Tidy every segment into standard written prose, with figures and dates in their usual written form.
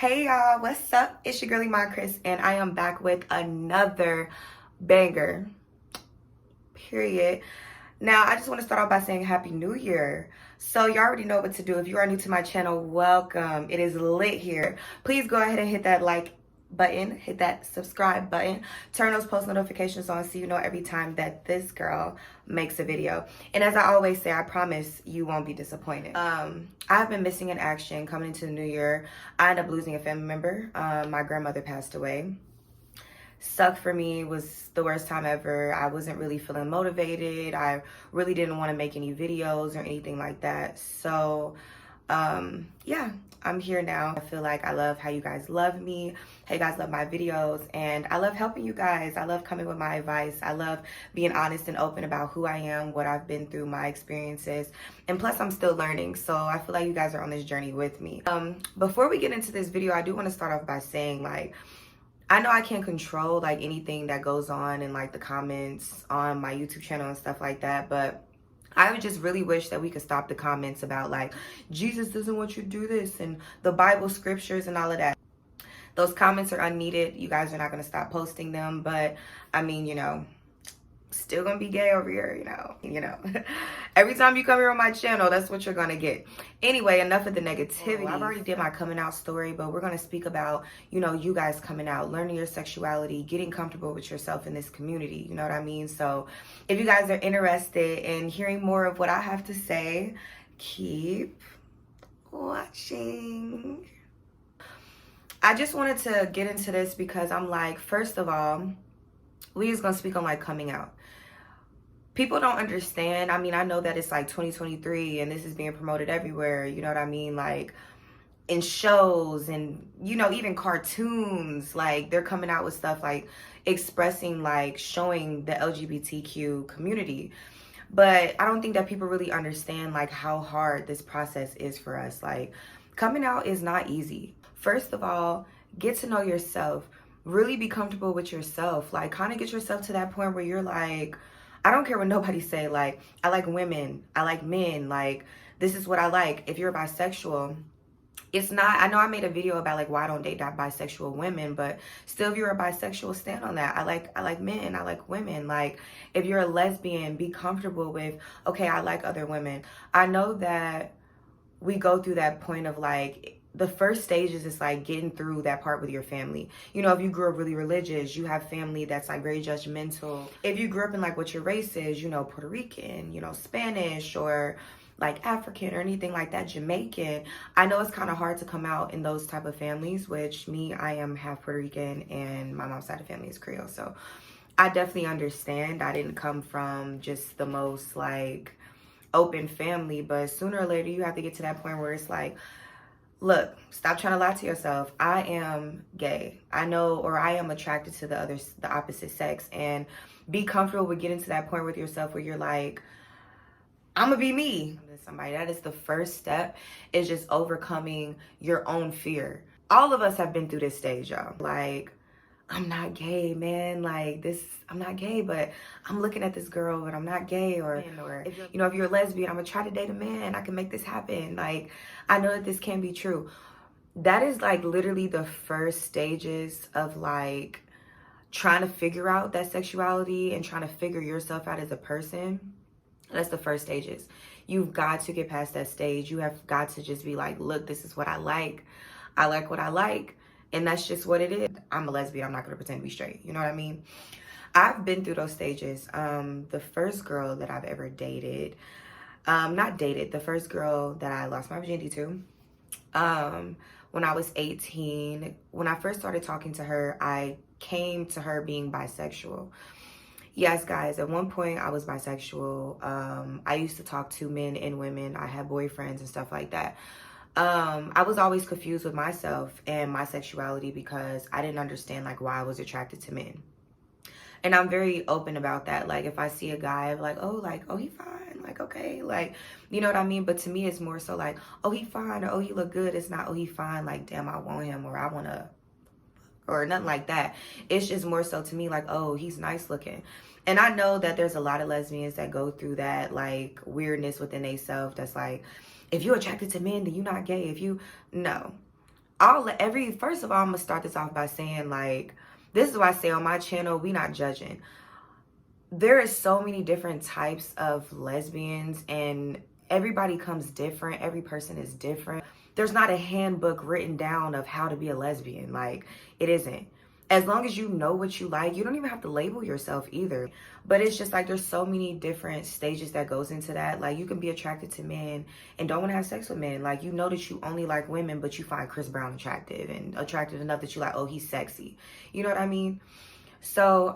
Hey y'all, what's up? It's your girly BOOKIKRIS, and I am back with another banger. Period. Now, I just want to start off by saying Happy New Year. So you already know what to do. If you are new to my channel, welcome. It is lit here. Please go ahead and hit that like button, hit that subscribe button, turn those post notifications on so you know every time that this girl makes a video. And as I always say, I promise you won't be disappointed. I've been missing in action coming into the new year. I ended up losing a family member. My grandmother passed away. Sucked for me, was the worst time ever. I wasn't really feeling motivated. I really didn't want to make any videos or anything like that. So yeah, I'm here now. I feel like I love how you guys love me, how you guys love my videos, and I love helping you guys. I love coming with my advice. I love being honest and open about who I am, what I've been through, my experiences, and plus I'm still learning, so I feel like you guys are on this journey with me. Before we get into this video, I do want to start off by saying, like, I know I can't control like anything that goes on in like the comments on my YouTube channel and stuff like that, but I would just really wish that we could stop the comments about like Jesus doesn't want you to do this and the Bible scriptures and all of that. Those comments are unneeded. You guys are not going to stop posting them, but I mean, you know, still gonna be gay over here, you know. Every time you come here on my channel, that's what you're gonna get. Anyway, enough of the negativity. I've already did my coming out story, but we're gonna speak about, you know, you guys coming out, learning your sexuality, getting comfortable with yourself in this community, you know what I mean? So if you guys are interested in hearing more of what I have to say, keep watching. I just wanted to get into this because I'm like, first of all, we just gonna speak on like coming out. People don't understand. I mean, I know that it's like 2023 and this is being promoted everywhere, you know what I mean? Like in shows and, you know, even cartoons, like they're coming out with stuff like expressing, like showing the LGBTQ community. But I don't think that people really understand like how hard this process is for us. Like coming out is not easy. First of all, get to know yourself. Really be comfortable with yourself. Like kind of get yourself to that point where you're like, I don't care what nobody say. Like, I like women, I like men, like this is what I like. If you're bisexual, it's not, I know I made a video about like why I don't date bisexual women, but still, if you're a bisexual, stand on that. I like men, I like women. Like if you're a lesbian, be comfortable with, okay, I like other women. I know that we go through that point of like, the first stages is like getting through that part with your family. You know, if you grew up really religious, you have family that's like very judgmental. If you grew up in like what your race is, you know, Puerto Rican, you know, Spanish or like African or anything like that, Jamaican, I know it's kind of hard to come out in those type of families, which me, I am half Puerto Rican and my mom's side of family is Creole. So I definitely understand. I didn't come from just the most like open family, but sooner or later you have to get to that point where it's like, look, stop trying to lie to yourself. I am gay. I know, or I am attracted to the opposite sex, and be comfortable with getting to that point with yourself where you're like, I'm gonna be me. Somebody, that is the first step, is just overcoming your own fear. All of us have been through this stage, y'all. Like, I'm not gay, man. Like this, I'm not gay, but I'm looking at this girl, but I'm not gay. Or if, you know, if you're a lesbian, I'm gonna try to date a man. I can make this happen. Like, I know that this can be true. That is like literally the first stages of like trying to figure out that sexuality and trying to figure yourself out as a person. That's the first stages. You've got to get past that stage. You have got to just be like, look, this is what I like. I like what I like. And that's just what it is. I'm a lesbian. I'm not going to pretend to be straight. You know what I mean? I've been through those stages. The first girl that I've ever dated, the first girl that I lost my virginity to, when I was 18, when I first started talking to her, I came to her being bisexual. Yes, guys, at one point I was bisexual. I used to talk to men and women. I had boyfriends and stuff like that. I was always confused with myself and my sexuality because I didn't understand like why I was attracted to men. And I'm very open about that. Like if I see a guy, I'm like, oh, he fine. Like, okay, like, you know what I mean? But to me, it's more so like, oh, he fine, or oh, he look good. It's not, oh, he fine. Like, damn, I want him, or I want to, or nothing like that. It's just more so to me like, oh, he's nice looking. And I know that there's a lot of lesbians that go through that like weirdness within themselves. That's like, if you're attracted to men, then you're not gay. No. first of all, I'm gonna start this off by saying, like, this is why I say on my channel, we not judging. There is so many different types of lesbians, and everybody comes different. Every person is different. There's not a handbook written down of how to be a lesbian. Like, it isn't. As long as you know what you like, you don't even have to label yourself either. But it's just like there's so many different stages that goes into that. Like, you can be attracted to men and don't want to have sex with men. Like, you know that you only like women, but you find Chris Brown attractive and attractive enough that you like, oh, he's sexy. You know what I mean? So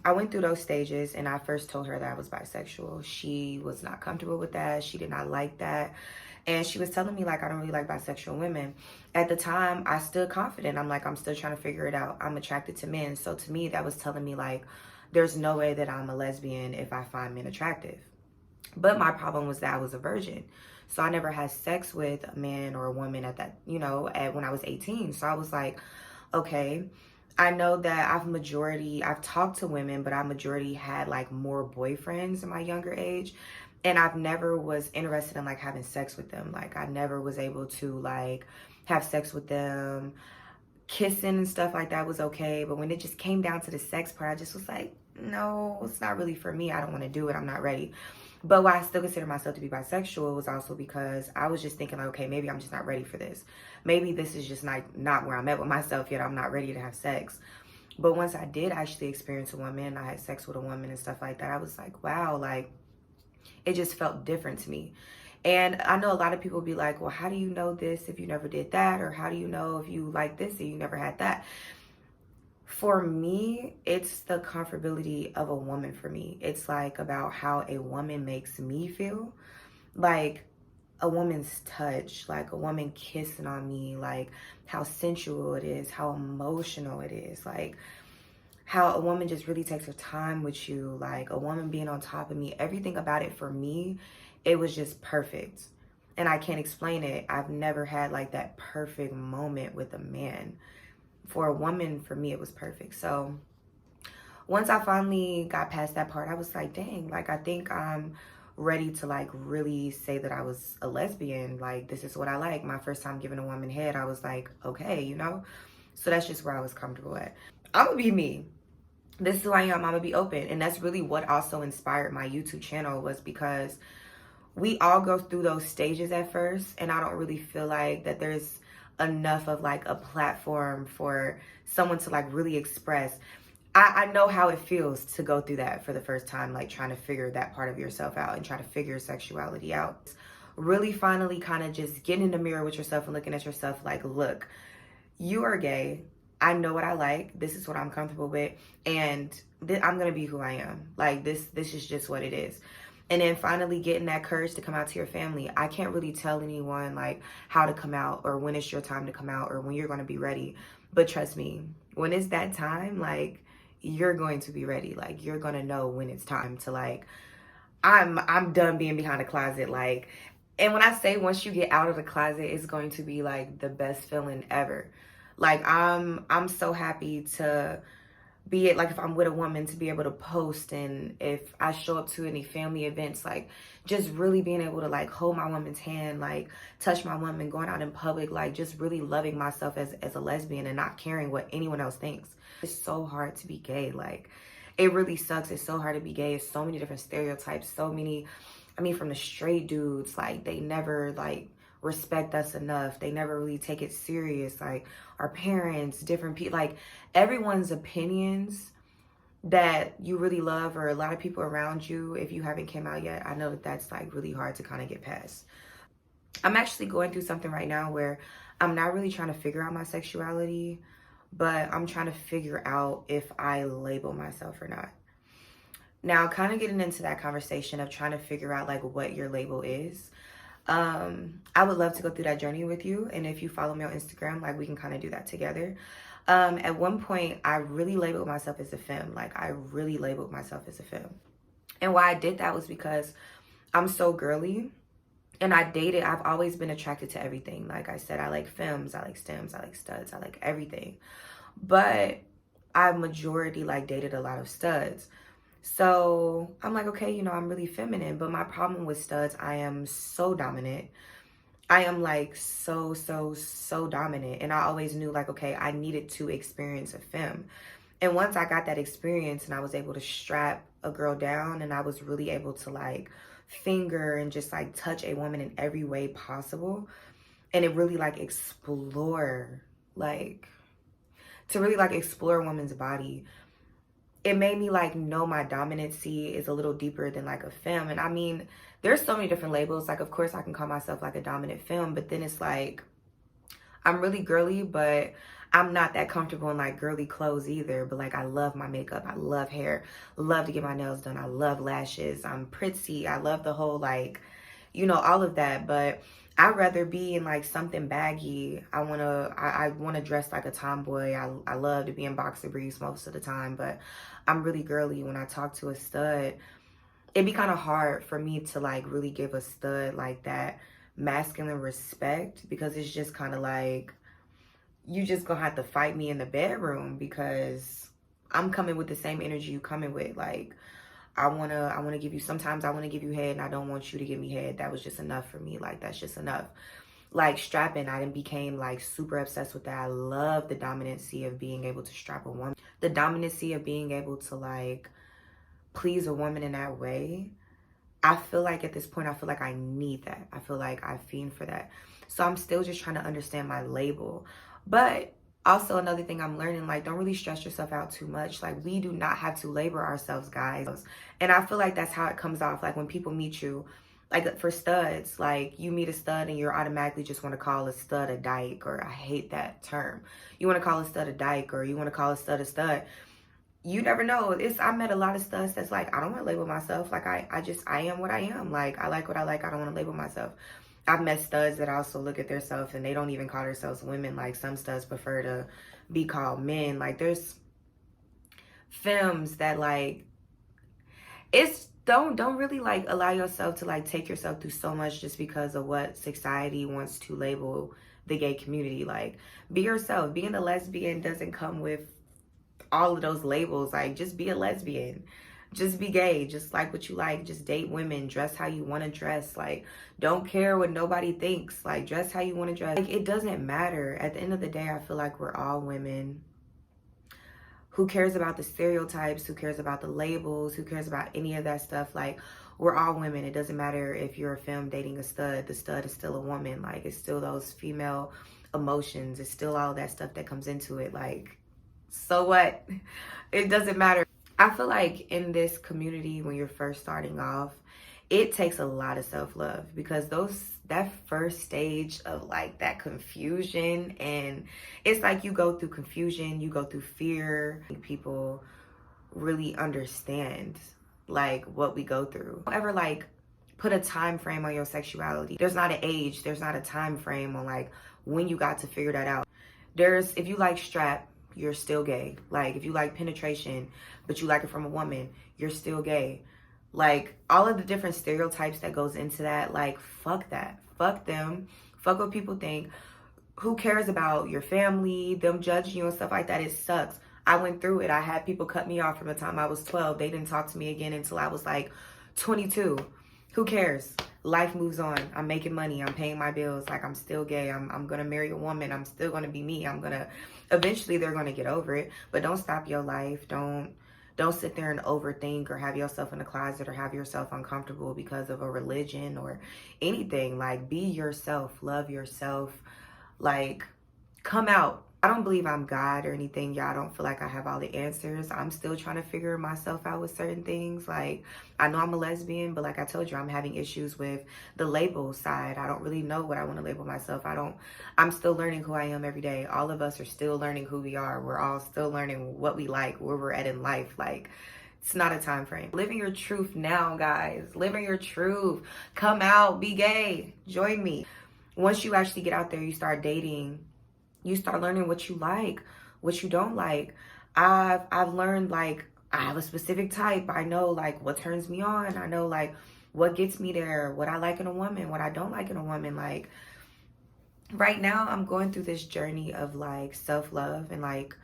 I went through those stages, and I first told her that I was bisexual. She was not comfortable with that. She did not like that. And she was telling me, like, I don't really like bisexual women. At the time, I stood confident. I'm like, I'm still trying to figure it out. I'm attracted to men. So to me, that was telling me, like, there's no way that I'm a lesbian if I find men attractive. But my problem was that I was a virgin. So I never had sex with a man or a woman at that, when I was 18. So I was like, okay, I know that I've talked to women, but I majority had like more boyfriends in my younger age. And I've never was interested in like having sex with them. Like, I never was able to like have sex with them. Kissing and stuff like that was okay. But when it just came down to the sex part, I just was like, no, it's not really for me. I don't want to do it. I'm not ready. But why I still consider myself to be bisexual was also because I was just thinking, like, okay, maybe I'm just not ready for this. Maybe this is just not where I'm at with myself yet. I'm not ready to have sex. But once I did actually experience a woman, I had sex with a woman and stuff like that, I was like, wow, like, it just felt different to me. And I know a lot of people be like, well, how do you know this if you never did that? Or how do you know if you like this and you never had that? For me, it's the comfortability of a woman for me. It's like about how a woman makes me feel. Like a woman's touch, like a woman kissing on me, like how sensual it is, how emotional it is, like how a woman just really takes her time with you, like a woman being on top of me. Everything about it for me, it was just perfect. And I can't explain it. I've never had like that perfect moment with a man. For a woman, for me, it was perfect. So once I finally got past that part, I was like, dang, like, I think I'm ready to like really say that I was a lesbian. Like, this is what I like. My first time giving a woman head, I was like, okay, So that's just where I was comfortable at. I'm gonna be me. This is who I am. I'm gonna be open. And that's really what also inspired my YouTube channel, was because we all go through those stages at first, and I don't really feel like that there's enough of like a platform for someone to like really express. I know how it feels to go through that for the first time, like trying to figure that part of yourself out and try to figure sexuality out. Really finally kind of just getting in the mirror with yourself and looking at yourself like, look, you are gay. I know what I like. This is what I'm comfortable with. And I'm going to be who I am. Like, this is just what it is. And then finally getting that courage to come out to your family. I can't really tell anyone like how to come out or when it's your time to come out or when you're going to be ready. But trust me, when it's that time, like, you're going to be ready. Like, you're going to know when it's time to like, I'm done being behind the closet. Like, and when I say once you get out of the closet, it's going to be like the best feeling ever. Like, I'm so happy to be it, like if I'm with a woman, to be able to post, and if I show up to any family events, like just really being able to like hold my woman's hand, like touch my woman, going out in public, like just really loving myself as a lesbian and not caring what anyone else thinks. It's so hard to be gay. Like, it really sucks. It's so hard to be gay. It's so many different stereotypes, so many, I mean, from the straight dudes, like they never like respect us enough. They never really take it serious. Like our parents, different people, like everyone's opinions that you really love, or a lot of people around you, if you haven't came out yet, I know that that's like really hard to kind of get past. I'm actually going through something right now where I'm not really trying to figure out my sexuality, but I'm trying to figure out if I label myself or not. Now, kind of getting into that conversation of trying to figure out like what your label is. I would love to go through that journey with you. And if you follow me on Instagram, like we can kind of do that together. At one point, I really labeled myself as a femme. Like, I really labeled myself as a femme. And why I did that was because I'm so girly. And I've always been attracted to everything. Like I said, I like femmes, I like stems, I like studs, I like everything. But I majority like dated a lot of studs. So I'm like, okay, I'm really feminine. But my problem with studs, I am so dominant. I am like so dominant. And I always knew like, okay, I needed to experience a femme. And once I got that experience and I was able to strap a girl down and I was really able to like finger and just like touch a woman in every way possible, and it really like explore, like to really like explore a woman's body, it made me like know my dominancy is a little deeper than like a femme. And I mean, there's so many different labels. Like, of course I can call myself like a dominant femme, but then it's like, I'm really girly, but I'm not that comfortable in like girly clothes either. But like, I love my makeup. I love hair. Love to get my nails done. I love lashes. I'm pretty. I love the whole like, you know, all of that. But I'd rather be in like something baggy. I wanna dress like a tomboy. I love to be in boxer briefs most of the time, but I'm really girly. When I talk to a stud, it'd be kind of hard for me to like really give a stud like that masculine respect, because it's just kind of like, you just gonna have to fight me in the bedroom because I'm coming with the same energy you coming with. Like, I wanna give you, sometimes I wanna give you head and I don't want you to give me head. That was just enough for me. Like, that's just enough. Like strapping, I then became like super obsessed with that. I love the dominancy of being able to strap a woman. The dominancy of being able to like please a woman in that way. I feel like at this point, I feel like I need that. I feel like I fiend for that. So I'm still just trying to understand my label. But also another thing I'm learning, like, don't really stress yourself out too much. Like, we do not have to label ourselves, guys. And I feel like that's how it comes off. Like when people meet you, like for studs, like you meet a stud and you're automatically just want to call a stud a dyke, or I hate that term. You want to call a stud a dyke, or you want to call a stud a stud. You never know. I met a lot of studs that's like, I don't want to label myself. Like I am what I am. Like I like what I like. I don't want to label myself. I've met studs that also look at themselves and they don't even call themselves women. Like some studs prefer to be called men. Like there's femmes that like, it's don't really like allow yourself to like take yourself through so much just because of what society wants to label the gay community. Like, be yourself. Being a lesbian doesn't come with all of those labels. Like, just be a lesbian, just be gay, just like what you like, just date women, dress how you want to dress. Like, don't care what nobody thinks. Like, dress how you want to dress. Like, it doesn't matter. At the end of the day, I feel like we're all women. Who cares about the stereotypes? Who cares about the labels? Who cares about any of that stuff? Like, we're all women. It doesn't matter if you're a femme dating a stud. The stud is still a woman. Like, it's still those female emotions. It's still all that stuff that comes into it. Like, so what? It doesn't matter. I feel like in this community, when you're first starting off, it takes a lot of self-love, because that first stage of like that confusion, and it's like you go through confusion, you go through fear. People really understand like what we go through. Don't ever like put a time frame on your sexuality. There's not an age, there's not a time frame on like when you got to figure that out. If you like strap, you're still gay. Like, if you like penetration, but you like it from a woman, you're still gay. Like, all of the different stereotypes that goes into that, like, fuck that. Fuck them. Fuck what people think. Who cares about your family, them judging you and stuff like that? It sucks. I went through it. I had people cut me off from the time I was 12. They didn't talk to me again until I was like 22. Who cares? Life moves on. I'm making money. I'm paying my bills. Like, I'm still gay. I'm going to marry a woman. I'm still going to be me. Eventually they're going to get over it. But don't stop your life. Don't sit there and overthink or have yourself in a closet or have yourself uncomfortable because of a religion or anything. Like, be yourself. Love yourself. Like, come out. I don't believe I'm God or anything, y'all. I don't feel like I have all the answers. I'm still trying to figure myself out with certain things. Like, I know I'm a lesbian, but like I told you, I'm having issues with the label side. I don't really know what I want to label myself. I'm still learning who I am every day. All of us are still learning who we are. We're all still learning what we like, where we're at in life. Like, it's not a time frame. Living your truth now, guys. Living your truth. Come out, be gay. Join me. Once you actually get out there, you start dating, you start learning what you like, what you don't like. I've learned, like, I have a specific type. I know like what turns me on. I know like what gets me there, what I like in a woman, what I don't like in a woman. Like, right now I'm going through this journey of like self-love and like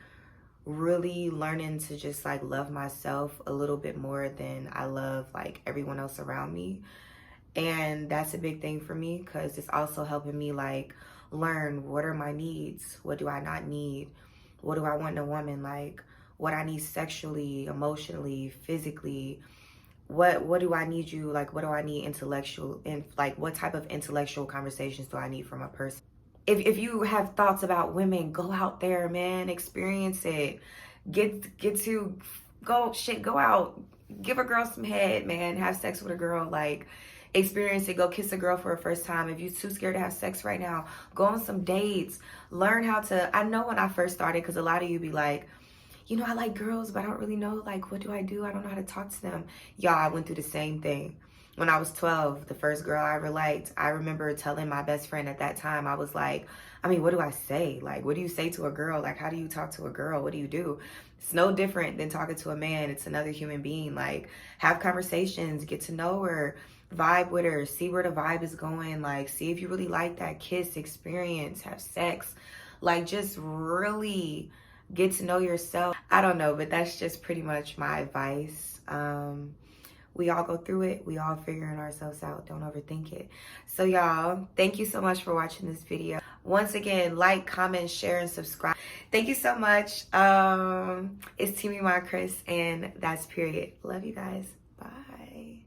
really learning to just like love myself a little bit more than I love like everyone else around me. And that's a big thing for me because it's also helping me like learn what are my needs, what do I not need, what do I want in a woman, like what I need sexually, emotionally, physically, what do I need you, like what do I need intellectual, and like what type of intellectual conversations do I need from a person. If you have thoughts about women, go out there, man, experience it. Get to go out, give a girl some head, man, have sex with a girl, like experience it. Go kiss a girl for a first time. If you're too scared to have sex right now, go on some dates, learn how to. I know when I first started, because a lot of you be like, you know, I like girls, but I don't really know, like, what do? I don't know how to talk to them. Y'all, I went through the same thing. When I was 12, the first girl I ever liked, I remember telling my best friend at that time, I was like, I mean, what do I say? Like, what do you say to a girl? Like, how do you talk to a girl? What do you do? It's no different than talking to a man. It's another human being. Like, have conversations, get to know her, vibe with her, see where the vibe is going. Like, see if you really like that, kiss, experience, have sex. Like, just really get to know yourself. I don't know, but that's just pretty much my advice. We all go through it. We all figuring ourselves out. Don't overthink it. So y'all, thank you so much for watching this video. Once again, like, comment, share, and subscribe. Thank you so much. It's Team BOOKIKRIS, and that's period. Love you guys.